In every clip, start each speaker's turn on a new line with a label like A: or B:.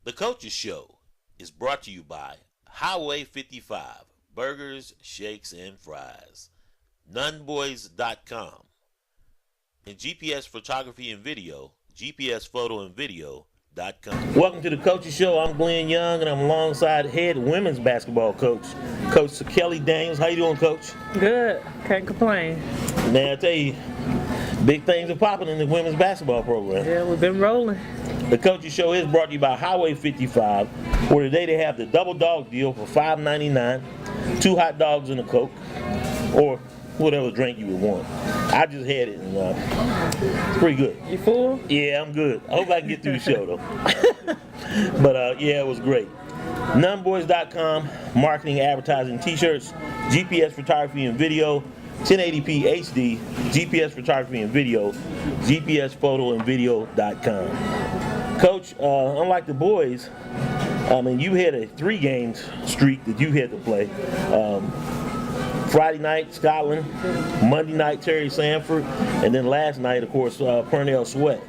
A: The Coaches Show is brought to you by Highway 55, Burgers, Shakes, and Fries, Nunboys.com, and GPS Photography and Video, GPSPhotoandVideo.com. Welcome to the Coaches Show. I'm Glenn Young, and I'm alongside head women's basketball coach, Coach Sakellie Daniels. How you doing, Coach?
B: Good. Can't complain.
A: Man, I tell you, big things are popping in the women's basketball program.
B: Yeah, we've been rolling.
A: The Coaches Show is brought to you by Highway 55, where today they have the double dog deal for $5.99, 2 hot dogs and a Coke, or whatever drink you would want. I just had it, and it's pretty good.
B: You full?
A: Yeah, I'm good. I hope I can get through the show, though. But, yeah, it was great. Nunboys.com, marketing, advertising, t-shirts, GPS photography and video, 1080p HD, GPS photography and video, GPSPhotoandVideo.com. Coach, unlike the boys, I mean, you had a 3-game streak that you had to play. Friday night, Scotland. Monday night, Terry Sanford. And then last night, of course, Purnell Sweat.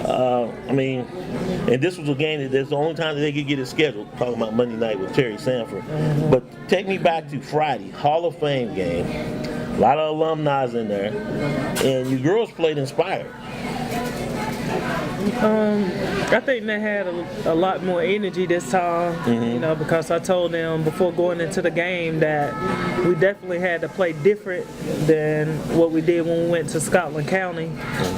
A: I mean, and this was a game that's the only time that they could get it scheduled, talking about Monday night with Terry Sanford. But take me back to Friday, Hall of Fame game. A lot of alumni in there. And you girls played inspired.
B: I think they had a lot more energy this time, you know, because I told them before going into the game that we definitely had to play different than what we did when we went to Scotland County.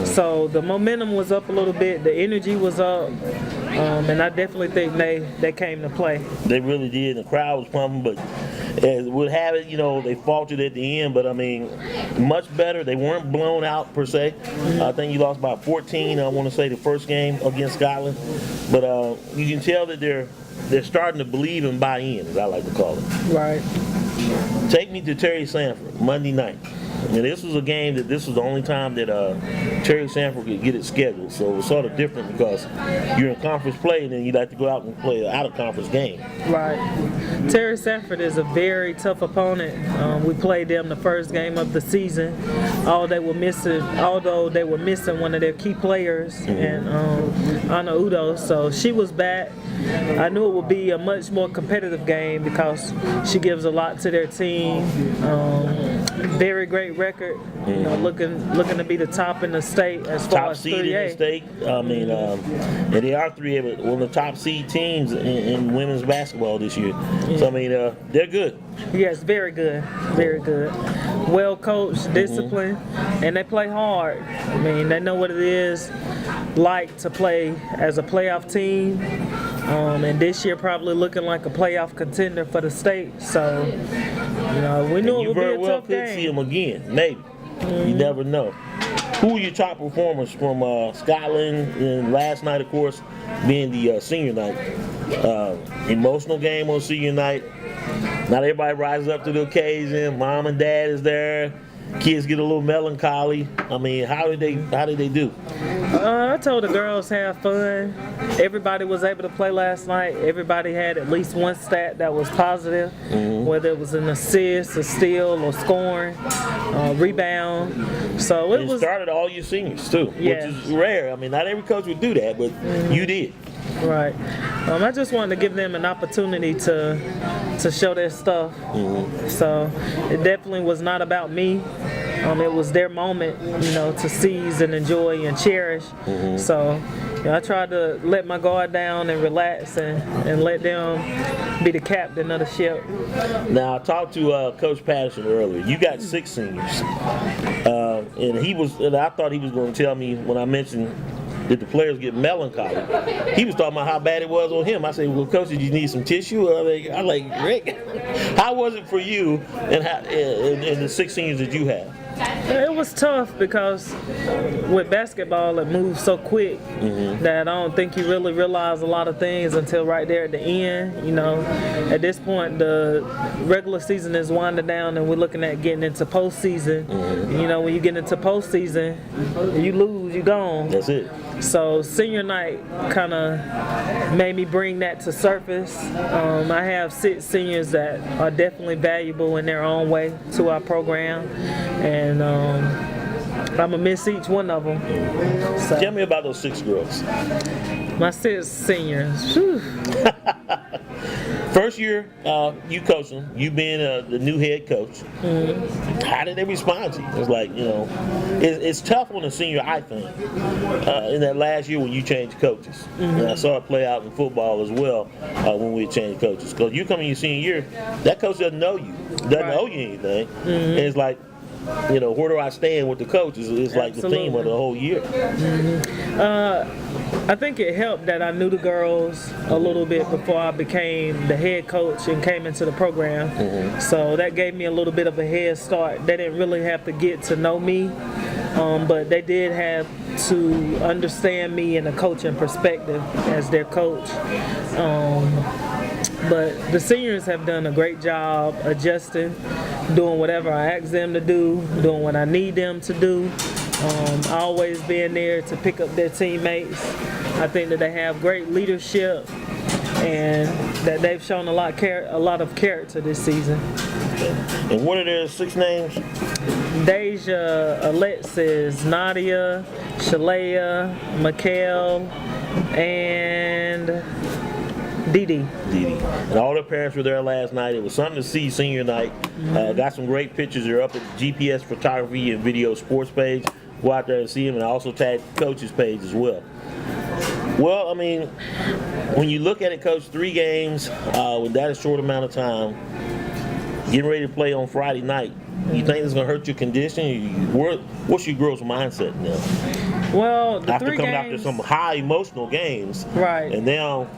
B: So the momentum was up a little bit, the energy was up, and I definitely think they came to play. They
A: really did. The crowd was pumping, but as we'll have it, you know, they faltered at the end, but I mean, much better. They weren't blown out per se. I think you lost by 14, I want to say, the first game against Scotland. But you can tell that they're starting to believe and buy in, as I like to call it.
B: Right.
A: Take me to Terry Sanford, Monday night. And this was a game that this was the only time that Terry Sanford could get it scheduled. So it was sort of different because you're in conference play and then you like to go out and play an out-of-conference game.
B: Right. Terry Sanford is a very tough opponent. We played them the first game of the season. Although they were missing one of their key players, and Anna Udo. So she was back. I knew it would be a much more competitive game because she gives a lot to their team. Very great record, you know, looking to be the top in the state as far as 3A. Top seed in the state. I mean, and
A: they are 3A, but one of the top seed teams in women's basketball this year. Yeah. So I mean, they're good.
B: Yes, very good, very good. Well coached, disciplined, and they play hard. I mean, they know what it is like to play as a playoff team. And this year probably looking like a playoff contender for the state. So, you know, we knew it would be a tough game. You very well could see them again, maybe. You never know. Who are your top performers from Scotland? And last night, of course, being the senior night. Emotional game on senior night. Not everybody rises up to the occasion. Mom and dad is there. Kids get a little melancholy. I mean, how did they do? I told the girls have fun. Everybody was able to play last night. Everybody had at least one stat that was positive, whether it was an assist, a steal, or scoring, rebound. So it started all your seniors too, which is rare. I mean, not every coach would do that, but you did. Right. I just wanted to give them an opportunity to show their stuff. So it definitely was not about me. It was their moment, you know, to seize and enjoy and cherish. So you know, I tried to let my guard down and relax and let them be the captain of the ship. Now, I talked to Coach Patterson earlier. You got 6 seniors. And I thought he was going to tell me when I mentioned did the players get melancholy? He was talking about how bad it was on him. I said, well, Coach, did you need some tissue? I'm like, Rick, how was it for you and the 6 seniors that you have? It was tough because with basketball, it moves so quick that I don't think you really realize a lot of things until right there at the end. You know, at this point, the regular season is winding down and we're looking at getting into postseason. You know, when you get into postseason, you lose, you're gone. That's it. So senior night kind of made me bring that to surface. I have 6 seniors that are definitely valuable in their own way to our program, and I'm gonna miss each one of them. So. Tell me about those 6 girls. My 6 seniors. Whew.
A: First year, you coaching, you being the new head coach. How did they respond to you? It's like, it's tough on a senior, I think, in that last year when you changed coaches. And I saw it play out in football as well when we changed coaches. Because you come in your senior year, that coach doesn't know you, doesn't owe you anything. And it's like, where do I stand with the coaches? It's like the theme of the whole year.
B: I think it helped that I knew the girls a little bit before I became the head coach and came into the program. So that gave me a little bit of a head start. They didn't really have to get to know me, but they did have to understand me in a coaching perspective as their coach. But the seniors have done a great job adjusting, doing whatever I ask them to do, doing what I need them to do. Always being there to pick up their teammates. I think that they have great leadership and that they've shown a lot of character this season.
A: And what are their 6 names?
B: Deja, Alexis, Nadia, Shalea, Mikhail, and Didi.
A: And all the parents were there last night. It was something to see senior night. Got some great pictures. They're up at the GPS Photography and Video Sports page. Go out there and see them, and I also tag the coach's page as well. Well, I mean, when you look at it, Coach, 3 games with that short amount of time, getting ready to play on Friday night, you think it's going to hurt your condition? What's your girls' mindset now?
B: Well, the
A: after
B: 3
A: coming
B: games,
A: after some high emotional games,
B: right?
A: And now,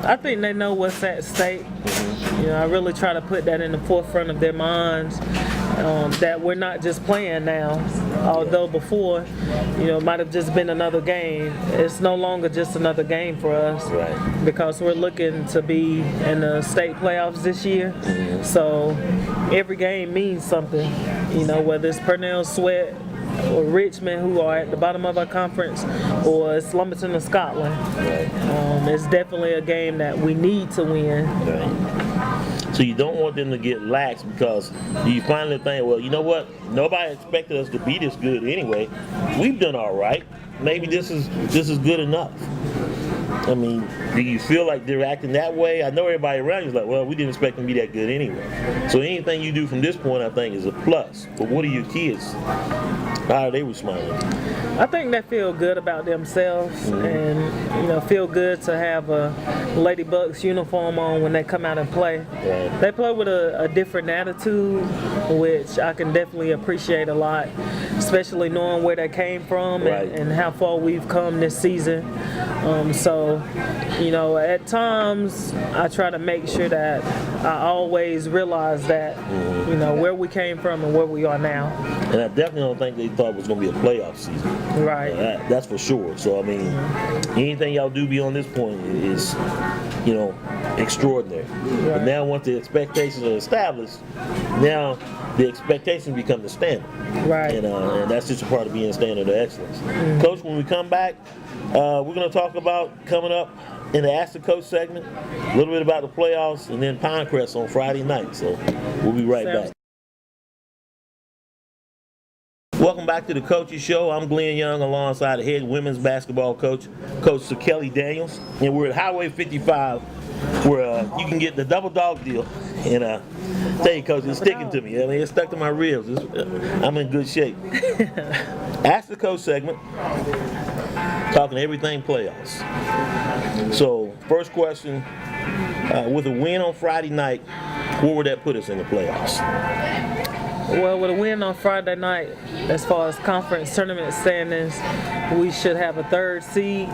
B: I think they know what's at stake. I really try to put that in the forefront of their minds. That we're not just playing now, although before, it might have just been another game. It's no longer just another game for us,
A: right?
B: Because we're looking to be in the state playoffs this year. So every game means something, whether it's Purnell Sweat or Richmond, who are at the bottom of our conference, or it's Lumberton or Scotland.
A: Right.
B: It's definitely a game that we need to win.
A: Right. So you don't want them to get lax because you finally think, well, you know what? Nobody expected us to be this good anyway. We've done all right. Maybe this is good enough. I mean, do you feel like they're acting that way? I know everybody around you is like, well, we didn't expect them to be that good anyway. So anything you do from this point, I think, is a plus. But what are your kids? How are they responding?
B: I think they feel good about themselves and feel good to have a Lady Bucks uniform on when they come out and play.
A: Right.
B: They play with a different attitude, which I can definitely appreciate a lot, especially knowing where they came from and how far we've come this season. So, at times I try to make sure that I always realize that, where we came from and where we are now.
A: And I definitely don't think they thought it was going to be a playoff season.
B: Right.
A: That's for sure. So, I mean, anything y'all do beyond this point is, extraordinary.
B: Right.
A: But now once the expectations are established, now the expectations become the standard.
B: Right.
A: And that's just a part of being a standard of excellence. Coach, when we come back, we're going to talk about coming up in the Ask the Coach segment, a little bit about the playoffs, and then Pinecrest on Friday night. So we'll be right back. Welcome back to the Coaches Show. I'm Glenn Young alongside the head women's basketball coach, Coach Sakellie Daniels. And we're at Highway 55 where you can get the double dog deal. And tell you, Coach, it's sticking to me. I mean, it's stuck to my ribs. I'm in good shape. Ask the Coach segment, talking everything playoffs. So, first question, with a win on Friday night, where would that put us in the playoffs?
B: Well, with a win on Friday night, as far as conference tournament standings, we should have a 3rd seed.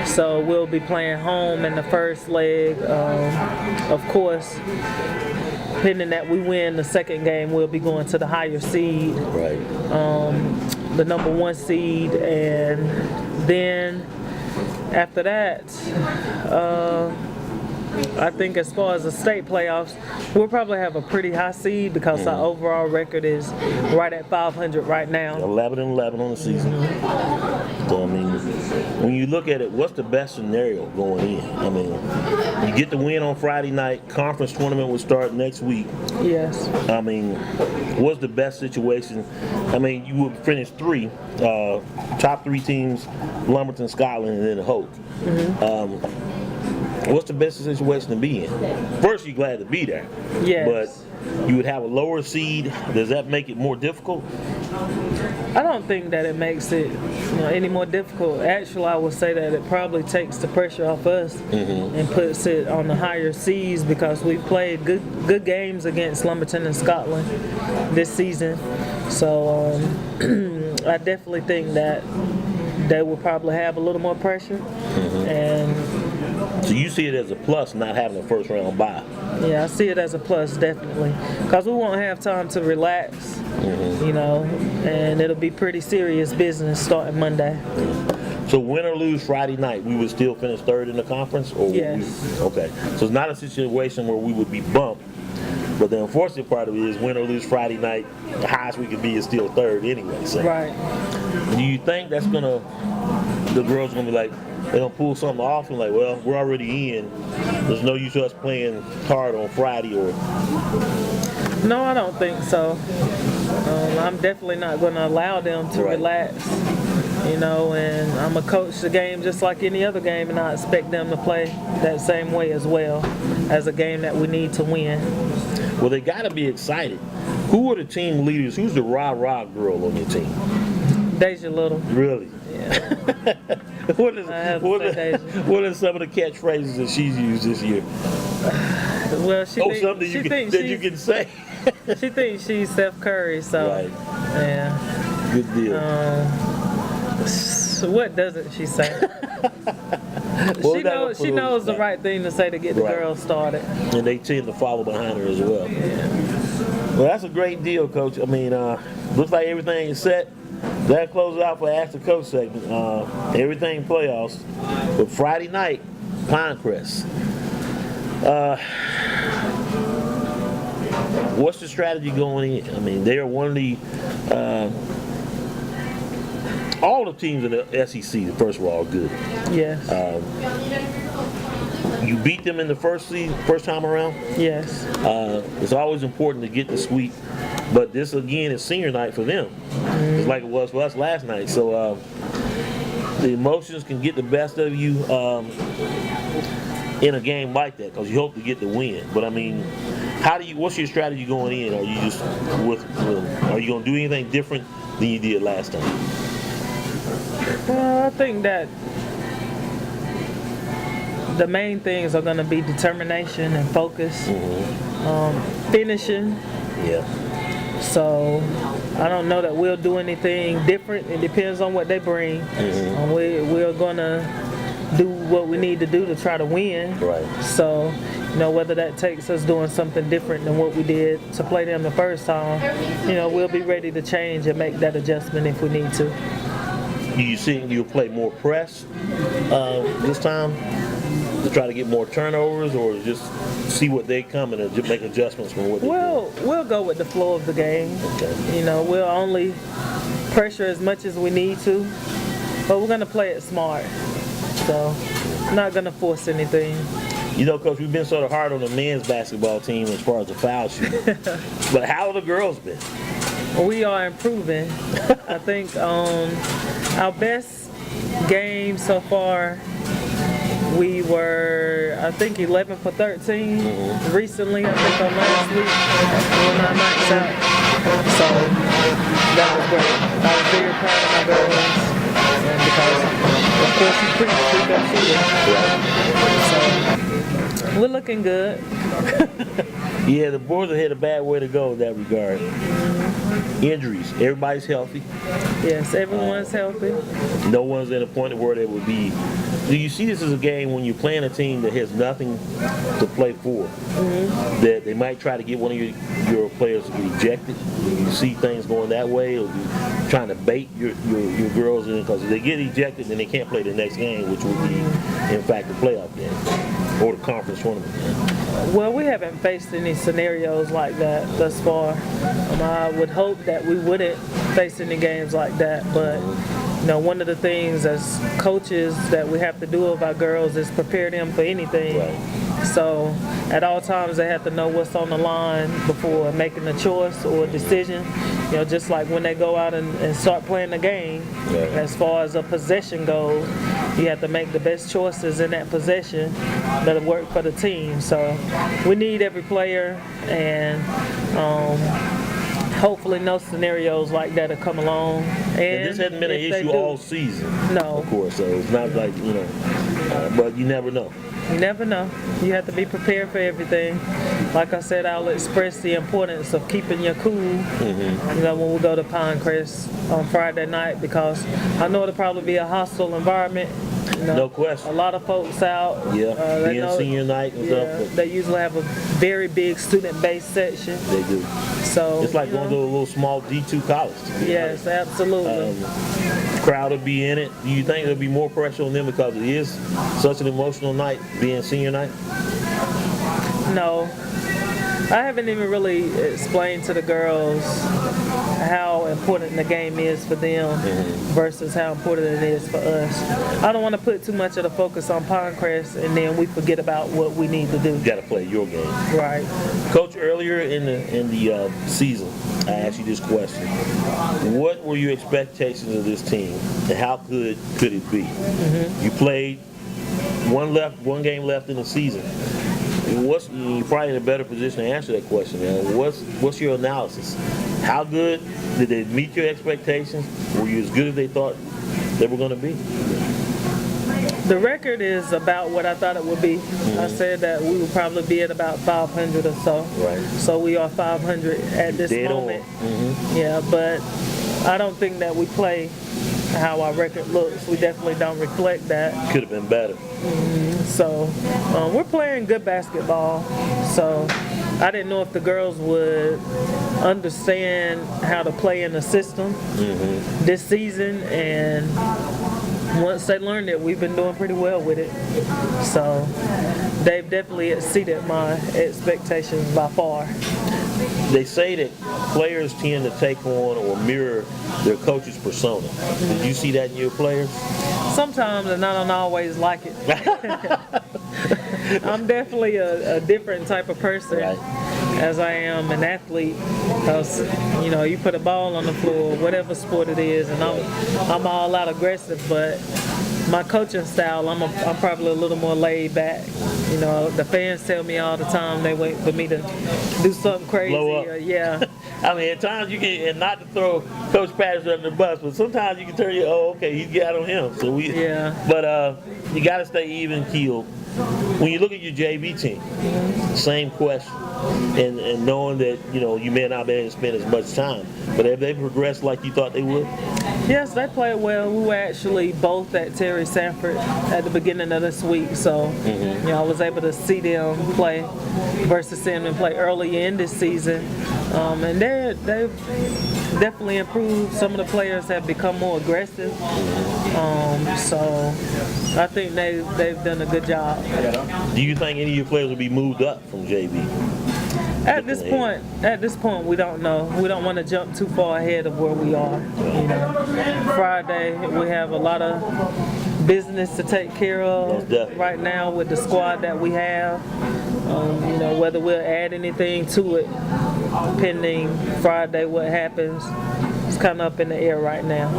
B: So we'll be playing home in the first leg. Of course, pending that we win the 2nd game, we'll be going to the higher seed, the number 1 seed, and then after that, I think as far as the state playoffs, we'll probably have a pretty high seed because our overall record is right at 500 right now.
A: 11-11 on the season. So, I mean, when you look at it, what's the best scenario going in? I mean, you get the win on Friday night. Conference tournament will start next week.
B: Yes.
A: I mean, what's the best situation? I mean, you would finish top three teams, Lumberton, Scotland, and then Hope. What's the best situation to be in? First, you're glad to be there.
B: Yes.
A: But you would have a lower seed. Does that make it more difficult?
B: I don't think that it makes it any more difficult. Actually, I would say that it probably takes the pressure off us and puts it on the higher seeds because we've played good games against Lumberton and Scotland this season. So I definitely think that they will probably have a little more pressure. And
A: so you see it as a plus not having a first round bye?
B: Yeah, I see it as a plus, definitely. Because we won't have time to relax, and it'll be pretty serious business starting Monday.
A: So win or lose Friday night, we would still finish third in the conference? Or
B: Yes.
A: Okay. So it's not a situation where we would be bumped. But the unfortunate part of it is win or lose Friday night, the highest we could be is still third anyway. So
B: Right.
A: do you think that's the girls gonna be like, they're gonna pull something off and like, well, we're already in. There's no use us playing hard on Friday or.
B: No, I don't think so. I'm definitely not going to allow them to relax. And I'm going to coach the game just like any other game, and I expect them to play that same way as well as a game that we need to win.
A: Well, they got to be excited. Who are the team leaders? Who's the rah-rah girl on your team?
B: Deja Little.
A: Really?
B: Yeah.
A: What are some of the catchphrases that she's used this year?
B: Well,
A: something you can say.
B: She thinks she's Steph Curry, so
A: right.
B: Yeah.
A: Good deal.
B: So what doesn't she say? She knows the right thing to say to get the girls started.
A: And they tend to follow behind her as well.
B: Yeah.
A: Well, that's a great deal, Coach. I mean, looks like everything is set. That closes out for Ask the Coach segment. Everything playoffs. But Friday night, Pinecrest. What's the strategy going in? I mean, they are one of the all the teams in the SEC, first of all, are good.
B: Yes.
A: You beat them in the first time around.
B: Yes.
A: It's always important to get the sweep, but this again is senior night for them, just like it was for us last night. So the emotions can get the best of you in a game like that because you hope to get the win. But I mean, what's your strategy going in? Are you just are you going to do anything different than you did last time?
B: Well, I think that the main things are going to be determination and focus, finishing.
A: Yeah.
B: So I don't know that we'll do anything different. It depends on what they bring. We're going to do what we need to do to try to win.
A: Right.
B: So, whether that takes us doing something different than what we did to play them the first time, we'll be ready to change and make that adjustment if we need to.
A: Do you think you'll play more press this time to try to get more turnovers, or just see what they come and just make adjustments from what they do?
B: We'll go with the flow of the game.
A: Okay.
B: We'll only pressure as much as we need to, but we're going to play it smart. So, not going to force anything.
A: Coach, we've been sort of hard on the men's basketball team as far as the foul shooting. But how have the girls been?
B: We are improving. I think our best game so far, we were, 11 for 13. Recently, I think on last week, we were 9 nights out. So that was great. I was very proud of my girls. Because, of course, you pretty good shooter. So we're looking good.
A: Yeah, the boys have had a bad way to go in that regard. Injuries. Everybody's healthy.
B: Yes, everyone's healthy.
A: No one's at a point where they would be. Do you see this as a game when you're playing a team that has nothing to play for? That they might try to get one of your players rejected? Do you see things going that way, or you trying to bait your girls in? Because if they get ejected, then they can't play the next game, which would be, in fact, a playoff game. or the conference tournament game?
B: Well, we haven't faced any scenarios like that thus far. I would hope that we wouldn't face any games like that, but one of the things as coaches that we have to do of our girls is prepare them for anything.
A: Right.
B: So at all times they have to know what's on the line before making a choice or a decision. Just like when they go out and start playing the game,
A: Right.
B: as far as a possession goes, you have to make the best choices in that possession that'll work for the team. So we need every player, and hopefully no scenarios like that will come along.
A: And this hasn't been an issue all season.
B: No.
A: Of course, so it's not like, but you never know.
B: You never know. You have to be prepared for everything. Like I said, I'll express the importance of keeping your cool, when we go to Pinecrest on Friday night, because I know it'll probably be a hostile environment.
A: No question.
B: A lot of folks out.
A: Yeah, being senior night and stuff.
B: They usually have a very big student-based section.
A: They do.
B: So
A: it's like going to a little small D2 college.
B: Yes, absolutely.
A: Crowd will be in it. Do you think there'll be more pressure on them because it is such an emotional night, being senior night?
B: No. I haven't even really explained to the girls how important the game is for them versus how important it is for us. I don't want to put too much of the focus on Pinecrest and then we forget about what we need to do.
A: You got to play your game.
B: Right.
A: Coach, earlier in the season, I asked you this question. What were your expectations of this team, and how good could it be? You played one game left in the season. You're probably in a better position to answer that question now. What's your analysis? How good did they meet your expectations? Were you as good as they thought they were going to be?
B: The record is about what I thought it would be. I said that we would probably be at about 500 or so.
A: Right.
B: So we are 500 at this moment. Yeah, but I don't think that we play how our record looks. We definitely don't reflect that.
A: Could have been better.
B: So we're playing good basketball. So I didn't know if the girls would understand how to play in the system this season, and once they learned it, we've been doing pretty well with it. So they've definitely exceeded my expectations by far.
A: They say that players tend to take on or mirror their coach's persona. Did you see that in your players?
B: Sometimes, and I don't always like it. I'm definitely a different type of person as I am an athlete, because you put a ball on the floor, whatever sport it is, and I'm all out aggressive, but my coaching style, I'm probably a little more laid back. The fans tell me all the time they wait for me to do something crazy.
A: Blow up.
B: Yeah.
A: I mean, at times you can, and not to throw Coach Patterson under the bus, but sometimes you can turn he got on him. So But you got to stay even keeled. When you look at your JV team, same question. And knowing that, you may not be able to spend as much time, but have they progressed like you thought they would?
B: Yes, they played well. We were actually both at Terry Sanford at the beginning of this week, so I was able to see them play versus seeing them play early in this season. And they've definitely improved. Some of the players have become more aggressive. So I think they've done a good job.
A: Do you think any of your players will be moved up from JV?
B: At this point, we don't know. We don't want to jump too far ahead of where we are. Friday, we have a lot of business to take care of right now with the squad that we have. Whether we'll add anything to it, pending Friday what happens, it's kind of up in the air right now.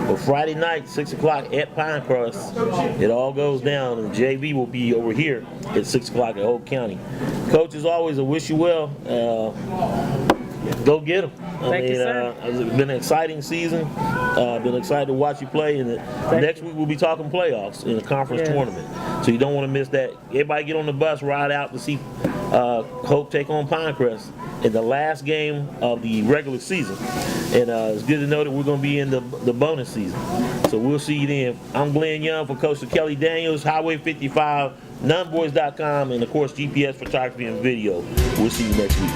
A: Well, Friday night, 6 o'clock at Pinecrest, it all goes down, and JV will be over here at 6 o'clock at Hope County. Coach, as always, I wish you well. Go get them.
B: Thank you, sir.
A: It's been an exciting season. Been excited to watch you play. And next week we'll be talking playoffs in the conference tournament. So you don't want to miss that. Everybody get on the bus, ride out to see Hope take on Pinecrest in the last game of the regular season. And it's good to know that we're going to be in the bonus season. So we'll see you then. I'm Glenn Young for Coach Sakellie Daniels, Highway 55, nunboys.com, and of course GPS photography and video. We'll see you next week.